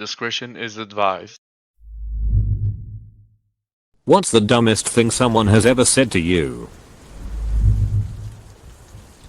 discretion is advised. What's the dumbest thing someone has ever said to you?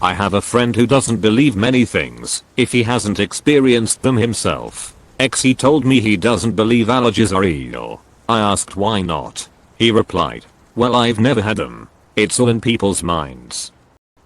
I have a friend who doesn't believe many things if he hasn't experienced them himself. He told me he doesn't believe allergies are real. I asked why not. He replied, well, I've never had them. It's all in people's minds.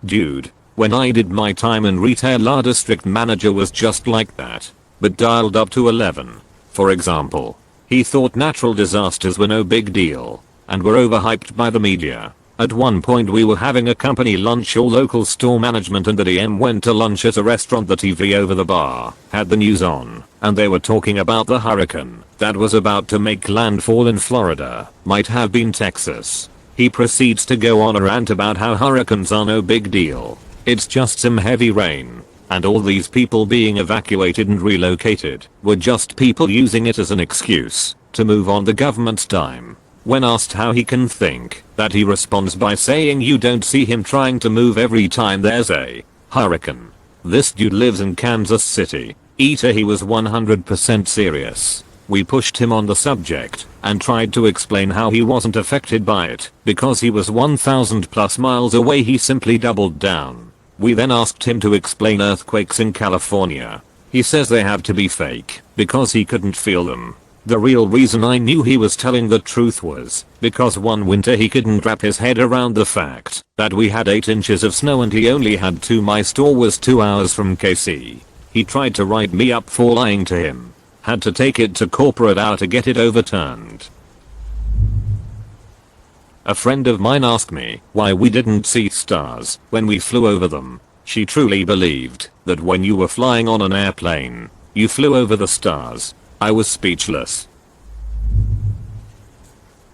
Dude, when I did my time in retail, our district manager was just like that, but dialed up to 11. For example, he thought natural disasters were no big deal and were overhyped by the media. At one point we were having a company lunch, all local store management and the DM went to lunch at a restaurant. The TV over the bar had the news on and they were talking about the hurricane that was about to make landfall in Florida, might have been Texas. He proceeds to go on a rant about how hurricanes are no big deal. It's just some heavy rain. And all these people being evacuated and relocated were just people using it as an excuse to move on the government's dime. When asked how he can think that, he responds by saying you don't see him trying to move every time there's a hurricane. This dude lives in Kansas City. He was 100% serious. We pushed him on the subject and tried to explain how he wasn't affected by it because he was 1,000 plus miles away. He simply doubled down. We then asked him to explain earthquakes in California. He says they have to be fake because he couldn't feel them. The real reason I knew he was telling the truth was because one winter he couldn't wrap his head around the fact that we had 8 inches of snow and he only had 2. My store was 2 hours from KC. He tried to write me up for lying to him. Had to take it to corporate hour to get it overturned. A friend of mine asked me why we didn't see stars when we flew over them. She truly believed that when you were flying on an airplane, you flew over the stars. I was speechless.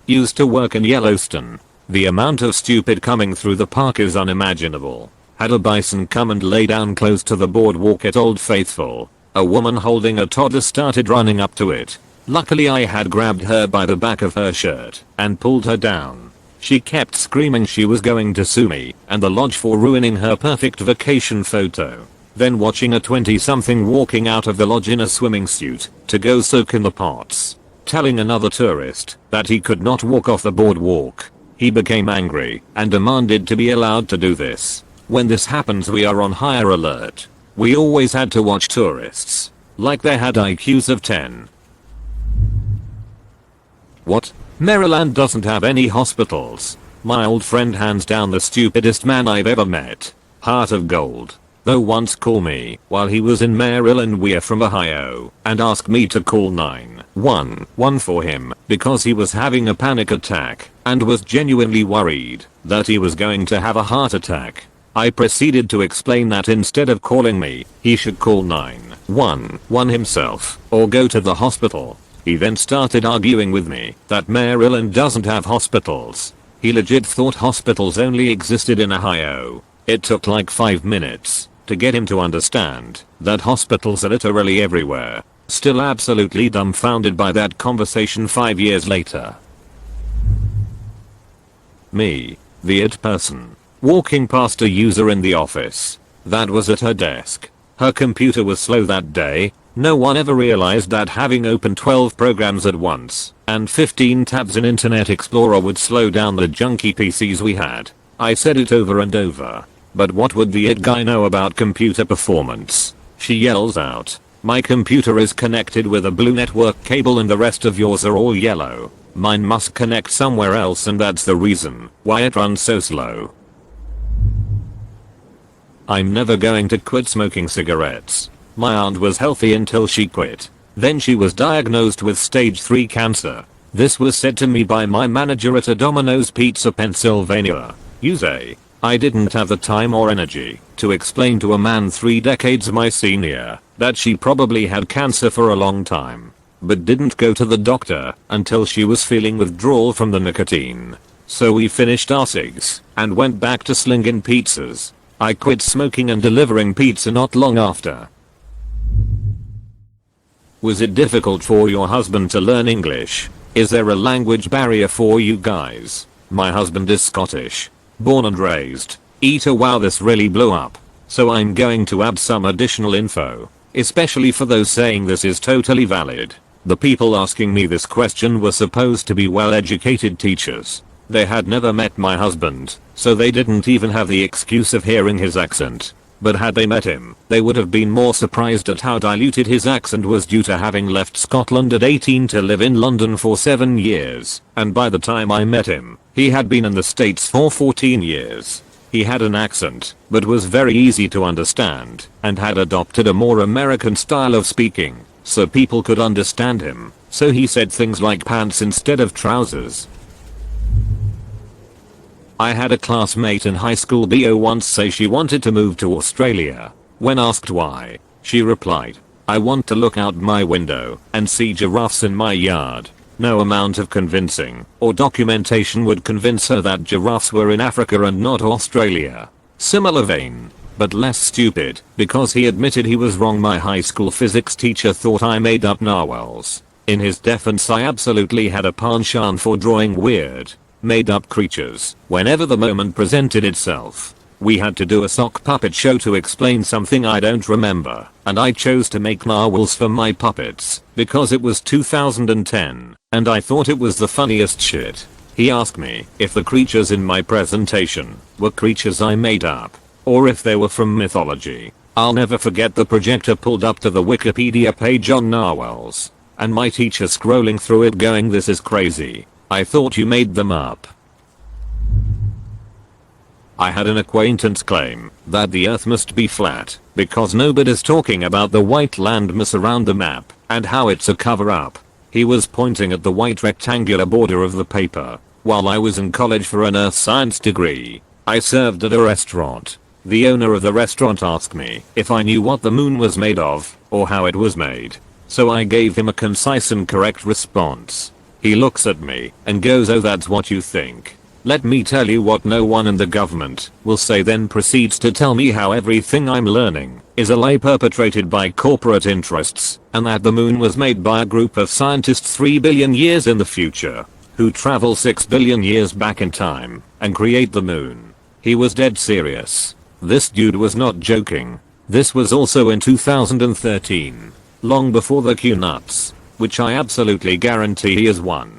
Used to work in Yellowstone. The amount of stupid coming through the park is unimaginable. Had a bison come and lay down close to the boardwalk at Old Faithful. A woman holding a toddler started running up to it. Luckily I had grabbed her by the back of her shirt and pulled her down. She kept screaming she was going to sue me and the lodge for ruining her perfect vacation photo. Then watching a 20-something walking out of the lodge in a swimming suit to go soak in the pots. Telling another tourist that he could not walk off the boardwalk. He became angry and demanded to be allowed to do this. When this happens we are on higher alert. We always had to watch tourists like they had IQs of 10. What? Maryland doesn't have any hospitals? My old friend, hands down the stupidest man I've ever met. Heart of gold. Though once called me while he was in Maryland. We're from Ohio and asked me to call 911 for him because he was having a panic attack and was genuinely worried that he was going to have a heart attack. I proceeded to explain that instead of calling me, he should call 911 himself or go to the hospital. He then started arguing with me that Maryland doesn't have hospitals. He legit thought hospitals only existed in Ohio. It took like 5 minutes to get him to understand that hospitals are literally everywhere. Still absolutely dumbfounded by that conversation 5 years later. Me, the it person, walking past a user in the office that was at her desk. Her computer was slow that day. No one ever realized that having open 12 programs at once and 15 tabs in Internet Explorer would slow down the junky PCs we had. I said it over and over. But what would the it guy know about computer performance? She yells out, my computer is connected with a blue network cable and the rest of yours are all yellow. Mine must connect somewhere else and that's the reason why it runs so slow. I'm never going to quit smoking cigarettes. My aunt was healthy until she quit. Then she was diagnosed with stage 3 cancer. This was said to me by my manager at a Domino's Pizza, Pennsylvania. I didn't have the time or energy to explain to a man 3 decades my senior that she probably had cancer for a long time, but didn't go to the doctor until she was feeling withdrawal from the nicotine. So we finished our cigs and went back to slinging pizzas. I quit smoking and delivering pizza not long after. Was it difficult for your husband to learn English? Is there a language barrier for you guys? My husband is Scottish. Born and raised. Wow, this really blew up. So I'm going to add some additional info, especially for those saying this is totally valid. The people asking me this question were supposed to be well-educated teachers. They had never met my husband, so they didn't even have the excuse of hearing his accent. But had they met him, they would have been more surprised at how diluted his accent was due to having left Scotland at 18 to live in London for 7 years, and by the time I met him, he had been in the States for 14 years. He had an accent, but was very easy to understand, and had adopted a more American style of speaking, so people could understand him, so he said things like pants instead of trousers. I had a classmate in high school BO once say she wanted to move to Australia. When asked why, she replied, "I want to look out my window and see giraffes in my yard." No amount of convincing or documentation would convince her that giraffes were in Africa and not Australia. Similar vein, but less stupid, because he admitted he was wrong. My high school physics teacher thought I made up narwhals. In his defense, I absolutely had a penchant for drawing weird, made up creatures whenever the moment presented itself. We had to do a sock puppet show to explain something I don't remember, and I chose to make narwhals for my puppets because it was 2010 and I thought it was the funniest shit. He asked me if the creatures in my presentation were creatures I made up or if they were from mythology. I'll never forget the projector pulled up to the Wikipedia page on narwhals and my teacher scrolling through it going, "This is crazy. I thought you made them up." I had an acquaintance claim that the earth must be flat because nobody's talking about the white landmass around the map and how it's a cover-up. He was pointing at the white rectangular border of the paper. While I was in college for an earth science degree, I served at a restaurant. The owner of the restaurant asked me if I knew what the moon was made of or how it was made. So I gave him a concise and correct response. He looks at me and goes, "Oh, that's what you think. Let me tell you what no one in the government will say," then proceeds to tell me how everything I'm learning is a lie perpetrated by corporate interests and that the moon was made by a group of scientists 3 billion years in the future who travel 6 billion years back in time and create the moon. He was dead serious. This dude was not joking. This was also in 2013, long before the Q nuts, which I absolutely guarantee he is one.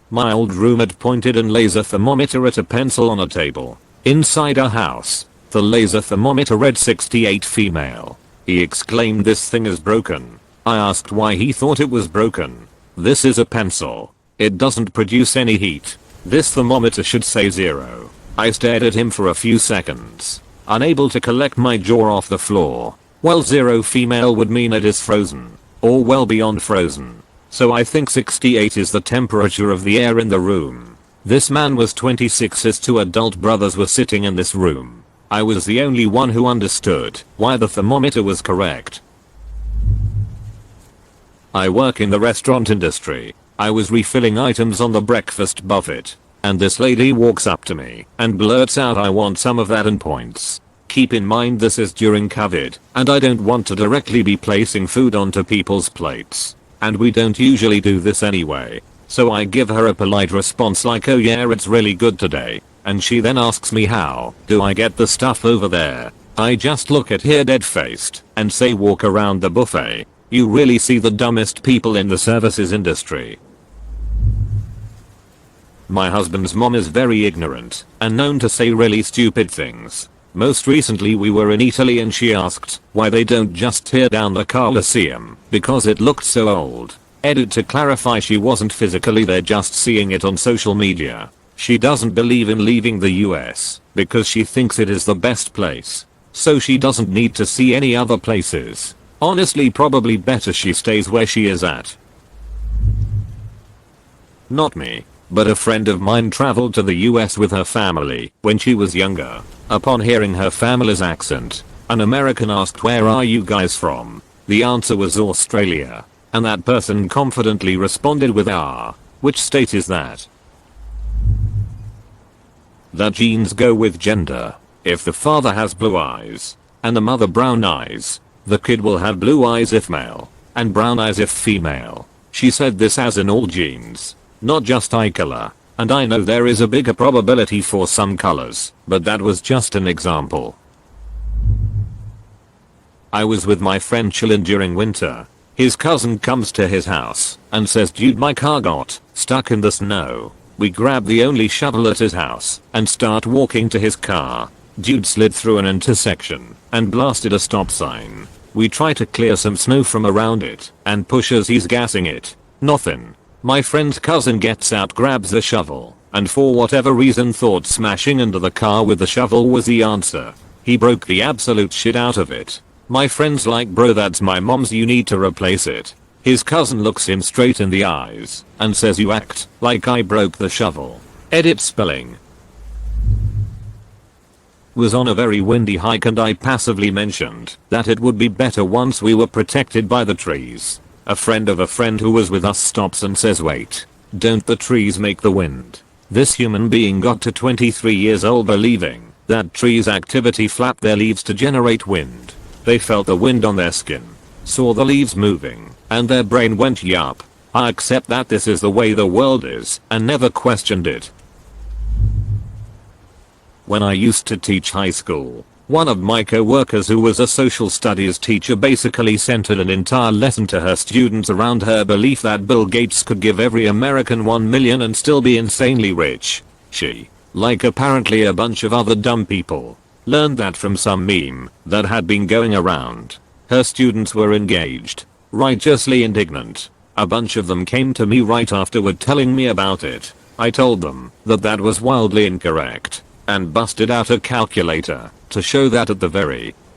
My old roommate pointed a laser thermometer at a pencil on a table inside our house. The laser thermometer read 68 female. He exclaimed, "This thing is broken." I asked why he thought it was broken. "This is a pencil. It doesn't produce any heat. This thermometer should say 0. I stared at him for a few seconds, unable to collect my jaw off the floor. Well, 0 female would mean it is frozen, or well beyond frozen. So I think 68 is the temperature of the air in the room. This man was 26. His 2 adult brothers were sitting in this room. I was the only one who understood why the thermometer was correct. I work in the restaurant industry. I was refilling items on the breakfast buffet, and this lady walks up to me and blurts out, "I want some of that," and points. Keep in mind this is during COVID, and I don't want to directly be placing food onto people's plates. And we don't usually do this anyway. So I give her a polite response like, "Oh yeah, it's really good today." And she then asks me, "How do I get the stuff over there?" I just look at her dead-faced and say, "Walk around the buffet." You really see the dumbest people in the services industry. My husband's mom is very ignorant and known to say really stupid things. Most recently we were in Italy and she asked why they don't just tear down the Colosseum because it looked so old. Edit: to clarify, she wasn't physically there, just seeing it on social media. She doesn't believe in leaving the US because she thinks it is the best place. So she doesn't need to see any other places. Honestly, probably better she stays where she is at. Not me, but a friend of mine traveled to the US with her family when she was younger. Upon hearing her family's accent, an American asked, "Where are you guys from?" The answer was Australia, and that person confidently responded with "Ah, which state is that?" The genes go with gender. If the father has blue eyes and the mother brown eyes, the kid will have blue eyes if male and brown eyes if female. She said this as in all genes, not just eye color. And I know there is a bigger probability for some colors, but that was just an example. I was with my friend chillin' during winter. His cousin comes to his house and says, dude, my car got stuck in the snow. We grab the only shovel at his house and start walking to his car. Dude slid through an intersection and blasted a stop sign. We try to clear some snow from around it and push as he's gassing it. Nothing. My friend's cousin gets out, grabs the shovel, and for whatever reason thought smashing into the car with the shovel was the answer. He broke the absolute shit out of it. My friend's like, bro, that's my mom's, you need to replace it. His cousin looks him straight in the eyes and says, you act like I broke the shovel. Edit spelling. Was on a very windy hike and I passively mentioned that it would be better once we were protected by the trees. A friend of a friend who was with us stops and says, wait, don't the trees make the wind? This human being got to 23 years old believing that trees' activity flapped their leaves to generate wind. They felt the wind on their skin, saw the leaves moving, and their brain went, yup, I accept that this is the way the world is, and never questioned it. When I used to teach high school, one of my co-workers who was a social studies teacher basically centered an entire lesson to her students around her belief that Bill Gates could give every American 1 million and still be insanely rich. She, like apparently a bunch of other dumb people, learned that from some meme that had been going around. Her students were engaged, righteously indignant. A bunch of them came to me right afterward telling me about it. I told them that that was wildly incorrect and busted out a calculator to show that at the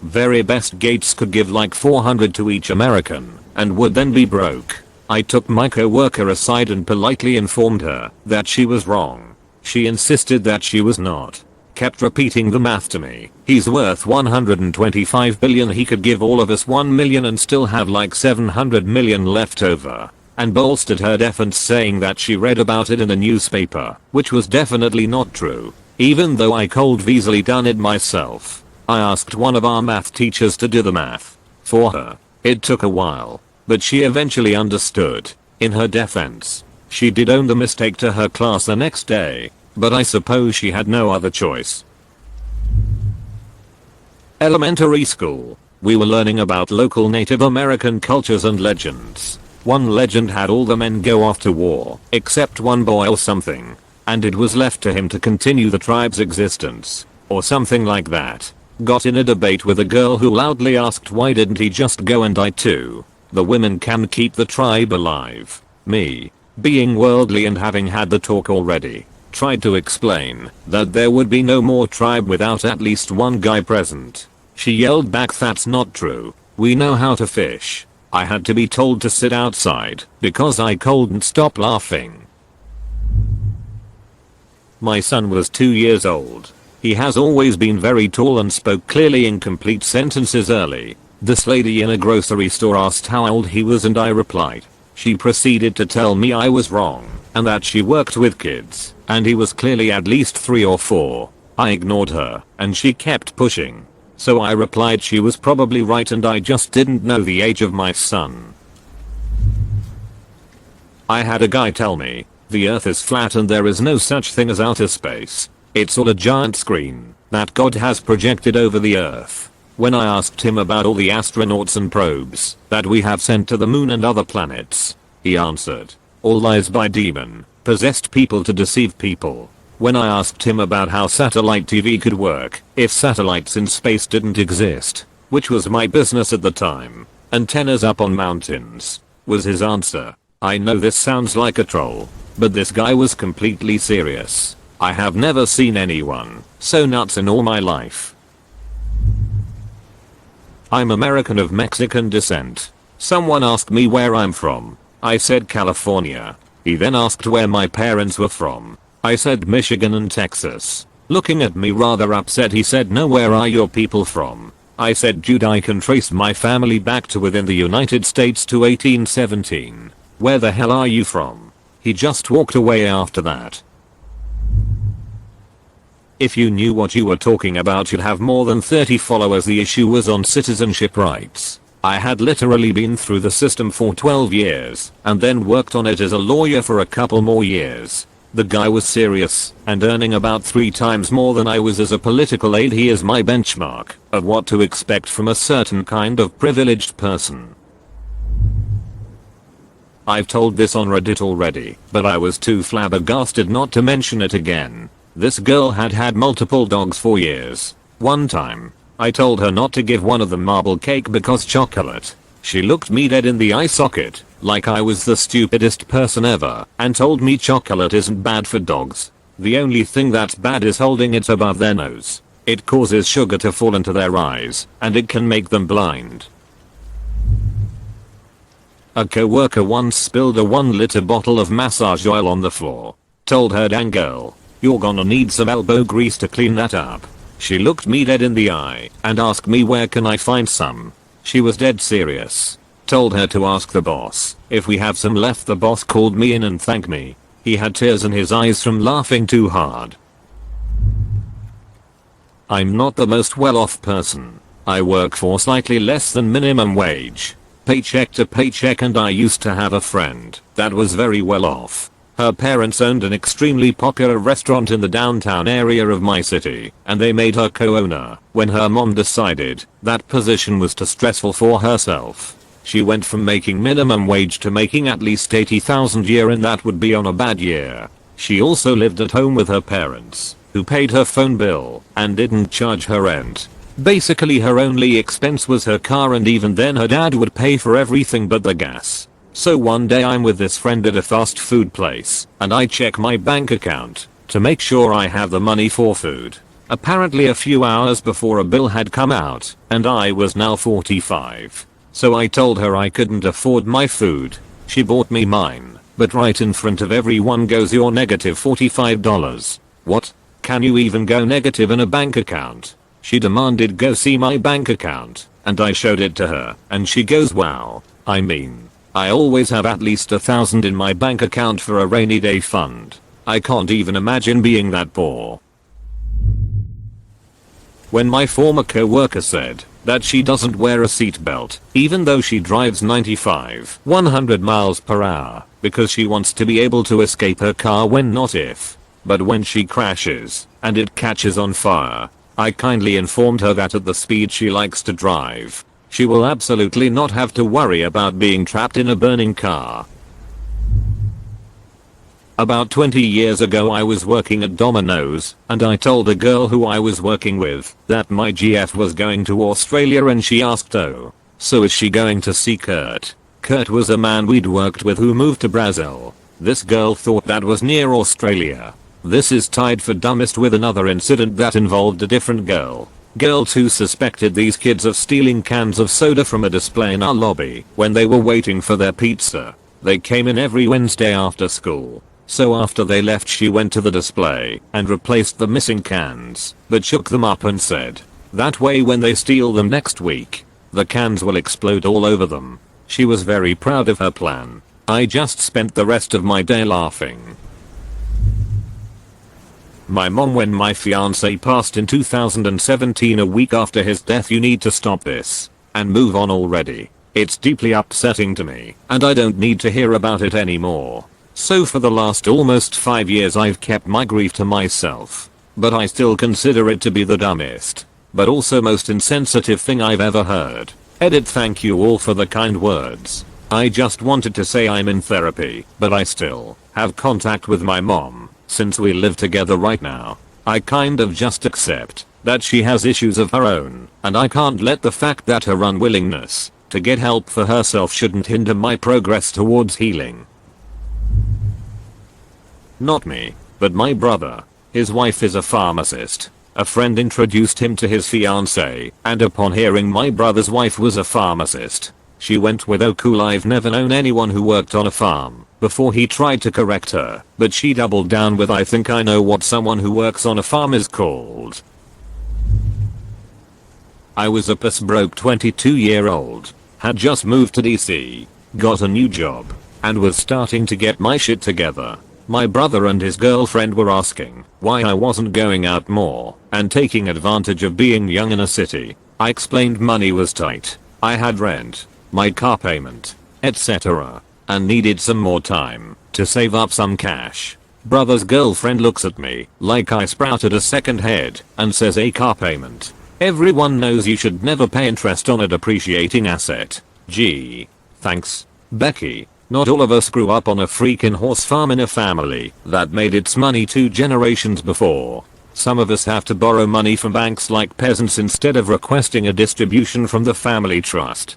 very best Gates could give like 400 to each American and would then be broke. I took my co-worker aside and politely informed her that she was wrong. She insisted that she was not. Kept repeating the math to me. He's worth 125 billion, he could give all of us 1 million and still have like 700 million left over. And bolstered her defense saying that she read about it in a newspaper, which was definitely not true. Even though I cold easily done it myself. I asked one of our math teachers to do the math for her. It took a while, but she eventually understood. In her defense, she did own the mistake to her class the next day, but I suppose she had no other choice. Elementary school. We were learning about local Native American cultures and legends. One legend had all the men go off to war, except one boy or something, and it was left to him to continue the tribe's existence, or something like that. Got in a debate with a girl who loudly asked, why didn't he just go and die too? The women can keep the tribe alive. Me, being worldly and having had the talk already, tried to explain that there would be no more tribe without at least one guy present. She yelled back, that's not true. We know how to fish. I had to be told to sit outside because I couldn't stop laughing. My son was 2 years old. He has always been very tall and spoke clearly in complete sentences early. This lady in a grocery store asked how old he was and I replied. She proceeded to tell me I was wrong and that she worked with kids and he was clearly at least 3 or 4. I ignored her and she kept pushing. So I replied she was probably right and I just didn't know the age of my son. I had a guy tell me the earth is flat and there is no such thing as outer space. It's all a giant screen that God has projected over the earth. When I asked him about all the astronauts and probes that we have sent to the moon and other planets, he answered, all lies by demon, possessed people to deceive people. When I asked him about how satellite TV could work if satellites in space didn't exist, which was my business at the time, antennas up on mountains, was his answer. I know this sounds like a troll, but this guy was completely serious. I have never seen anyone so nuts in all my life. I'm American of Mexican descent. Someone asked me where I'm from. I said California. He then asked where my parents were from. I said Michigan and Texas. Looking at me rather upset, he said, no, where are your people from? I said, dude, I can trace my family back to within the United States to 1817. Where the hell are you from? He just walked away after that. If you knew what you were talking about, you'd have more than 30 followers. The issue was on citizenship rights. I had literally been through the system for 12 years and then worked on it as a lawyer for a couple more years. The guy was serious and earning about 3 times more than I was as a political aide. He is my benchmark of what to expect from a certain kind of privileged person. I've told this on Reddit already, but I was too flabbergasted not to mention it again. This girl had had multiple dogs for years. One time, I told her not to give one of them marble cake because chocolate. She looked me dead in the eye socket, like I was the stupidest person ever, and told me chocolate isn't bad for dogs. The only thing that's bad is holding it above their nose. It causes sugar to fall into their eyes, and it can make them blind. A coworker once spilled a 1-liter bottle of massage oil on the floor. Told her, "Dang girl, you're gonna need some elbow grease to clean that up." She looked me dead in the eye and asked me where can I find some. She was dead serious. Told her to ask the boss if we have some left. The boss called me in and thanked me. He had tears in his eyes from laughing too hard. I'm not the most well-off person. I work for slightly less than minimum wage, paycheck to paycheck, and I used to have a friend that was very well off. Her parents owned an extremely popular restaurant in the downtown area of my city, and they made her co-owner when her mom decided that position was too stressful for herself. She went from making minimum wage to making at least $80,000 a year, and that would be on a bad year. She also lived at home with her parents, who paid her phone bill and didn't charge her rent. Basically her only expense was her car, and even then her dad would pay for everything but the gas. So one day I'm with this friend at a fast food place, and I check my bank account to make sure I have the money for food. Apparently a few hours before a bill had come out, and I was now 45. So I told her I couldn't afford my food. She bought me mine, but right in front of everyone goes, "You're negative $45. What? Can you even go negative in a bank account?" She demanded go see my bank account, and I showed it to her, and she goes, "Wow, I mean, I always have at least $1,000 in my bank account for a rainy day fund. I can't even imagine being that poor." When my former co-worker said that she doesn't wear a seatbelt even though she drives 100 miles per hour because she wants to be able to escape her car when not if, but when she crashes and it catches on fire, I kindly informed her that at the speed she likes to drive, she will absolutely not have to worry about being trapped in a burning car. About 20 years ago I was working at Domino's, and I told a girl who I was working with that my GF was going to Australia, and she asked, "Oh, so is she going to see Kurt?" Kurt was a man we'd worked with who moved to Brazil. This girl thought that was near Australia. This is tied for dumbest with another incident that involved a different girl. Girl 2 suspected these kids of stealing cans of soda from a display in our lobby when they were waiting for their pizza. They came in every Wednesday after school. So after they left she went to the display and replaced the missing cans, but shook them up and said, "That way when they steal them next week, the cans will explode all over them." She was very proud of her plan. I just spent the rest of my day laughing. My mom, when my fiance passed in 2017, a week after his death. "You need to stop this and move on already. It's deeply upsetting to me, and I don't need to hear about it anymore." So for the last almost 5 years I've kept my grief to myself, but I still consider it to be the dumbest, but also most insensitive thing I've ever heard. Edit. Thank you all for the kind words. I just wanted to say I'm in therapy, but I still have contact with my mom since we live together right now. I kind of just accept that she has issues of her own, and I can't let the fact that her unwillingness to get help for herself shouldn't hinder my progress towards healing. Not me, but my brother. His wife is a pharmacist. A friend introduced him to his fiance, and upon hearing my brother's wife was a pharmacist, she went with, "Oh cool, I've never known anyone who worked on a farm," before he tried to correct her, but she doubled down with, "I think I know what someone who works on a farm is called." I was a piss-broke 22-year-old, had just moved to DC, got a new job, and was starting to get my shit together. My brother and his girlfriend were asking why I wasn't going out more and taking advantage of being young in a city. I explained money was tight. I had rent, my car payment, etc., and needed some more time to save up some cash. Brother's girlfriend looks at me like I sprouted a second head and says, "A car payment. Everyone knows you should never pay interest on a depreciating asset." Gee, thanks, Becky. Not all of us grew up on a freaking horse farm in a family that made its money 2 generations before. Some of us have to borrow money from banks like peasants instead of requesting a distribution from the family trust.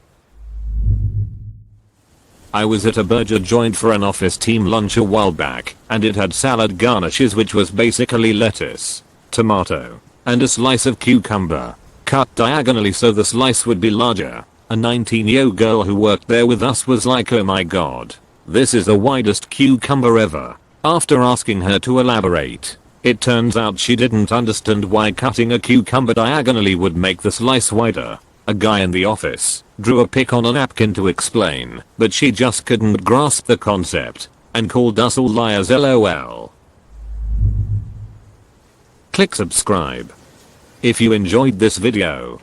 I was at a burger joint for an office team lunch a while back, and it had salad garnishes, which was basically lettuce, tomato, and a slice of cucumber, cut diagonally so the slice would be larger. A 19-year-old girl who worked there with us was like, "Oh my god, this is the widest cucumber ever." After asking her to elaborate, it turns out she didn't understand why cutting a cucumber diagonally would make the slice wider. A guy in the office drew a pic on a napkin to explain, but she just couldn't grasp the concept and called us all liars, lol. Click subscribe if you enjoyed this video.